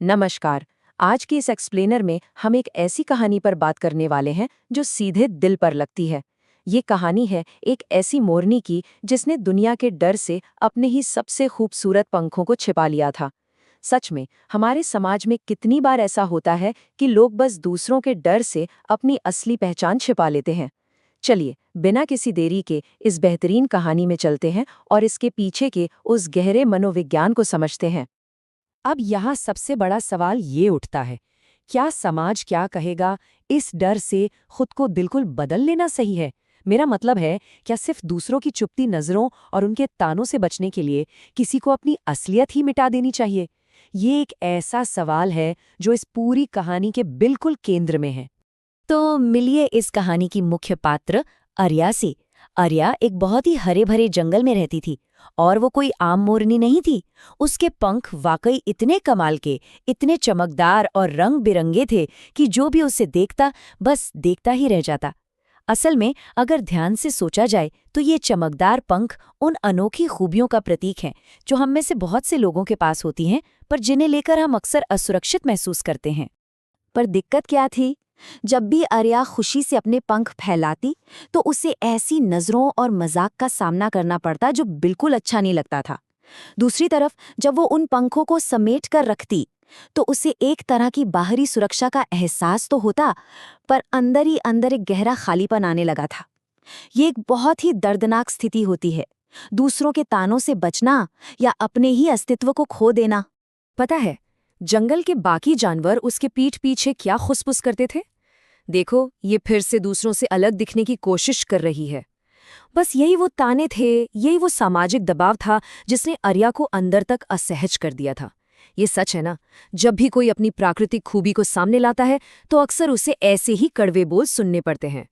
नमस्कार। आज के इस एक्सप्लेनर में हम एक ऐसी कहानी पर बात करने वाले हैं जो सीधे दिल पर लगती है। ये कहानी है एक ऐसी मोरनी की जिसने दुनिया के डर से अपने ही सबसे खूबसूरत पंखों को छिपा लिया था। सच में हमारे समाज में कितनी बार ऐसा होता है कि लोग बस दूसरों के डर से अपनी असली पहचान छिपा लेते हैं। चलिए बिना किसी देरी के इस बेहतरीन कहानी में चलते हैं और इसके पीछे के उस गहरे मनोविज्ञान को समझते हैं। अब यहाँ सबसे बड़ा सवाल ये उठता है, क्या समाज क्या कहेगा इस डर से खुद को बिल्कुल बदल लेना सही है? मेरा मतलब है, क्या सिर्फ दूसरों की चुपती नजरों और उनके तानों से बचने के लिए किसी को अपनी असलियत ही मिटा देनी चाहिए? ये एक ऐसा सवाल है जो इस पूरी कहानी के बिल्कुल केंद्र में है। तो मिलिए इस कहानी की मुख्य पात्र अर्या से। अर्या एक बहुत ही हरे भरे जंगल में रहती थी और वो कोई आम मोरनी नहीं थी। उसके पंख वाकई इतने कमाल के, इतने चमकदार और रंग बिरंगे थे कि जो भी उसे देखता बस देखता ही रह जाता। असल में अगर ध्यान से सोचा जाए तो ये चमकदार पंख उन अनोखी खूबियों का प्रतीक हैं जो हम में से बहुत से लोगों के पास होती हैं, पर जिन्हें लेकर हम अक्सर असुरक्षित महसूस करते हैं। पर दिक्कत क्या थी? जब भी अर्या खुशी से अपने पंख फैलाती तो उसे ऐसी नजरों और मजाक का सामना करना पड़ता जो बिल्कुल अच्छा नहीं लगता था। दूसरी तरफ जब वो उन पंखों को समेट कर रखती तो उसे एक तरह की बाहरी सुरक्षा का एहसास तो होता, पर अंदर ही अंदर एक गहरा खालीपन आने लगा था। ये एक बहुत ही दर्दनाक स्थिति होती है, दूसरों के तानों से बचना या अपने ही अस्तित्व को खो देना। पता है, जंगल के बाकी जानवर उसके पीठ पीछे क्या खुसफुस करते थे? देखो, ये फिर से दूसरों से अलग दिखने की कोशिश कर रही है। बस यही वो ताने थे, यही वो सामाजिक दबाव था जिसने अर्या को अंदर तक असहज कर दिया था। ये सच है ना, जब भी कोई अपनी प्राकृतिक खूबी को सामने लाता है तो अक्सर उसे ऐसे ही कड़वे बोल सुनने पड़ते हैं।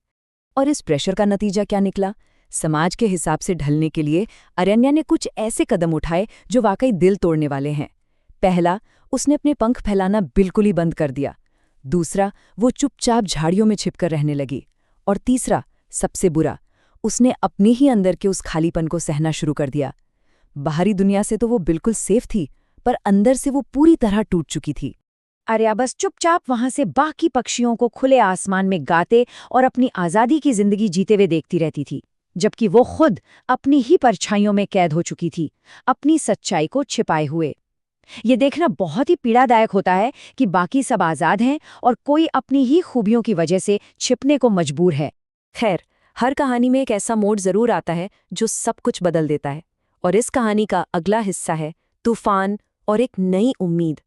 और इस प्रेशर का नतीजा क्या निकला? समाज के हिसाब से ढलने के लिए अरण्या ने कुछ ऐसे कदम उठाए जो वाकई दिल तोड़ने वाले हैं। पहला, उसने अपने पंख फैलाना बिल्कुल ही बंद कर दिया। दूसरा, वो चुपचाप झाड़ियों में छिपकर रहने लगी। और तीसरा, सबसे बुरा, उसने अपने ही अंदर के उस खालीपन को सहना शुरू कर दिया। बाहरी दुनिया से तो वो बिल्कुल सेफ थी, पर अंदर से वो पूरी तरह टूट चुकी थी। अर्या बस चुपचाप वहां से बाकी पक्षियों को खुले आसमान में गाते और अपनी आज़ादी की जिंदगी जीते हुए देखती रहती थी, जबकि वो खुद अपनी ही परछाइयों में कैद हो चुकी थी, अपनी सच्चाई को छिपाए हुए। ये देखना बहुत ही पीड़ादायक होता है कि बाकी सब आज़ाद हैं और कोई अपनी ही खूबियों की वजह से छिपने को मजबूर है। खैर, हर कहानी में एक ऐसा मोड़ जरूर आता है जो सब कुछ बदल देता है, और इस कहानी का अगला हिस्सा है तूफान और एक नई उम्मीद।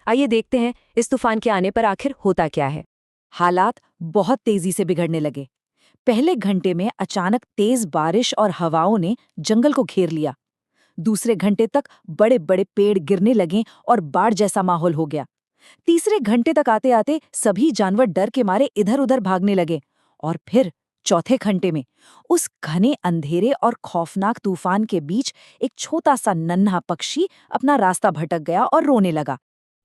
आइए देखते हैं इस तूफान के आने पर आखिर होता क्या है। हालात बहुत तेजी से बिगड़ने लगे। पहले घंटे में अचानक तेज बारिश और हवाओं ने जंगल को घेर लिया। दूसरे घंटे तक बड़े बड़े पेड़ गिरने लगे और बाढ़ जैसा माहौल हो गया। तीसरे घंटे तक आते आते सभी जानवर डर के मारे इधर उधर भागने लगे। और फिर चौथे घंटे में उस घने अंधेरे और खौफनाक तूफान के बीच एक छोटा सा नन्हा पक्षी अपना रास्ता भटक गया और रोने लगा।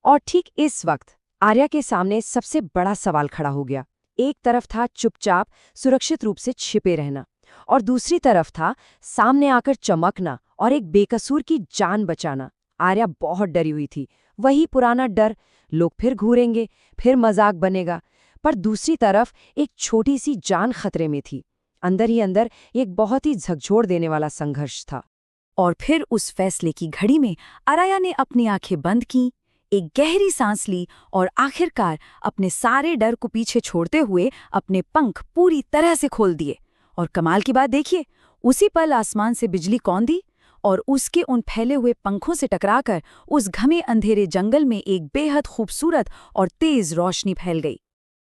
और ठीक इस वक्त आर्या के सामने सबसे बड़ा सवाल खड़ा हो गया। एक तरफ था चुपचाप सुरक्षित रूप से छिपे रहना, और दूसरी तरफ था सामने आकर चमकना और एक बेकसूर की जान बचाना। आर्या बहुत डरी हुई थी। वही पुराना डर, लोग फिर घूरेंगे, फिर मजाक बनेगा। पर दूसरी तरफ एक छोटी सी जान खतरे में थी। अंदर ही अंदर एक बहुत ही झकझोर देने वाला संघर्ष था। और फिर उस फैसले की घड़ी में आर्या ने अपनी आंखें बंद की, एक गहरी सांस ली और आखिरकार अपने सारे डर को पीछे छोड़ते हुए अपने पंख पूरी तरह से खोल दिए। और कमाल की बात देखिए, उसी पल आसमान से बिजली कौंधी और उसके उन फैले हुए पंखों से टकराकर उस घने अंधेरे जंगल में एक बेहद खूबसूरत और तेज रोशनी फैल गई।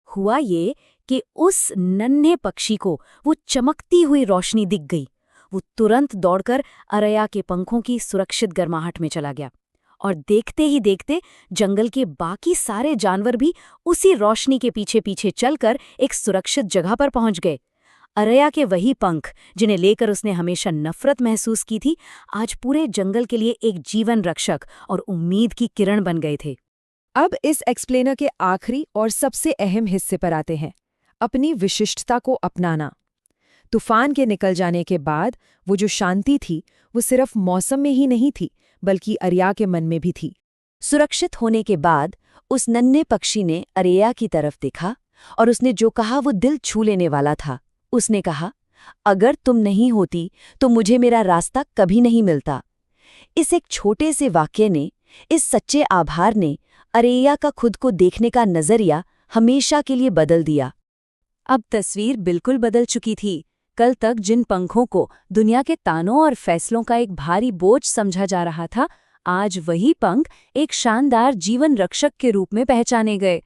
हुआ ये कि उस नन्हे पक्षी को वो चमकती हुई रोशनी दिख गई। वो तुरंत दौड़कर अर्या के पंखों की सुरक्षित गर्माहट में चला गया, और देखते ही देखते जंगल के बाकी सारे जानवर भी उसी रोशनी के पीछे पीछे चलकर एक सुरक्षित जगह पर पहुंच गए। अर्या के वही पंख जिन्हें लेकर उसने हमेशा नफरत महसूस की थी, आज पूरे जंगल के लिए एक जीवन रक्षक और उम्मीद की किरण बन गए थे। अब इस एक्सप्लेनर के आखिरी और सबसे अहम हिस्से पर आते हैं, अपनी विशिष्टता को अपनाना। तूफान के निकल जाने के बाद वो जो शांति थी, वो सिर्फ मौसम में ही नहीं थी, बल्कि अर्या के मन में भी थी। सुरक्षित होने के बाद उस नन्हे पक्षी ने अरेया की तरफ देखा और उसने जो कहा वो दिल छू लेने वाला था। उसने कहा, अगर तुम नहीं होती तो मुझे मेरा रास्ता कभी नहीं मिलता। इस एक छोटे से वाक्य ने, इस सच्चे आभार ने अरेया का खुद को देखने का नजरिया हमेशा के लिए बदल दिया। अब तस्वीर बिल्कुल बदल चुकी थी। कल तक जिन पंखों को दुनिया के तानों और फैसलों का एक भारी बोझ समझा जा रहा था, आज वही पंख एक शानदार जीवन रक्षक के रूप में पहचाने गए।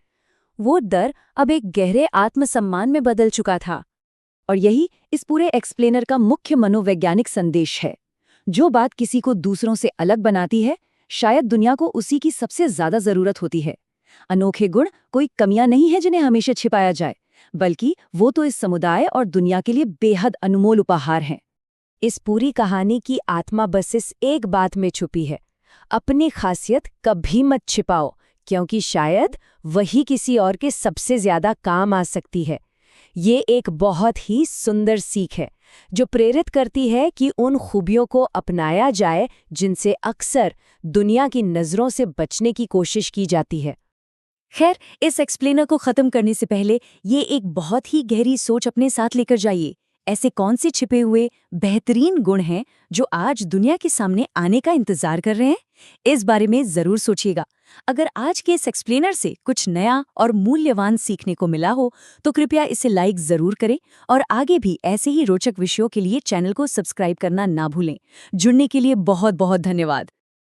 वो डर अब एक गहरे आत्मसम्मान में बदल चुका था। और यही इस पूरे एक्सप्लेनर का मुख्य मनोवैज्ञानिक संदेश है। जो बात किसी को दूसरों से अलग बनाती है, शायद दुनिया को उसी की सबसे ज्यादा जरूरत होती है। अनोखे गुण कोई कमियां नहीं है जिन्हें हमेशा छिपाया जाए, बल्कि वो तो इस समुदाय और दुनिया के लिए बेहद अनमोल उपहार हैं। इस पूरी कहानी की आत्मा बस इस एक बात में छुपी है, अपनी खासियत कभी मत छिपाओ, क्योंकि शायद वही किसी और के सबसे ज्यादा काम आ सकती है। ये एक बहुत ही सुंदर सीख है जो प्रेरित करती है कि उन खूबियों को अपनाया जाए जिनसे अक्सर दुनिया की नज़रों से बचने की कोशिश की जाती है। खैर, इस एक्सप्लेनर को ख़त्म करने से पहले ये एक बहुत ही गहरी सोच अपने साथ लेकर जाइए। ऐसे कौन से छिपे हुए बेहतरीन गुण हैं जो आज दुनिया के सामने आने का इंतजार कर रहे हैं? इस बारे में ज़रूर सोचिएगा। अगर आज के इस एक्सप्लेनर से कुछ नया और मूल्यवान सीखने को मिला हो तो कृपया इसे लाइक ज़रूर करें और आगे भी ऐसे ही रोचक विषयों के लिए चैनल को सब्सक्राइब करना ना भूलें। जुड़ने के लिए बहुत बहुत धन्यवाद।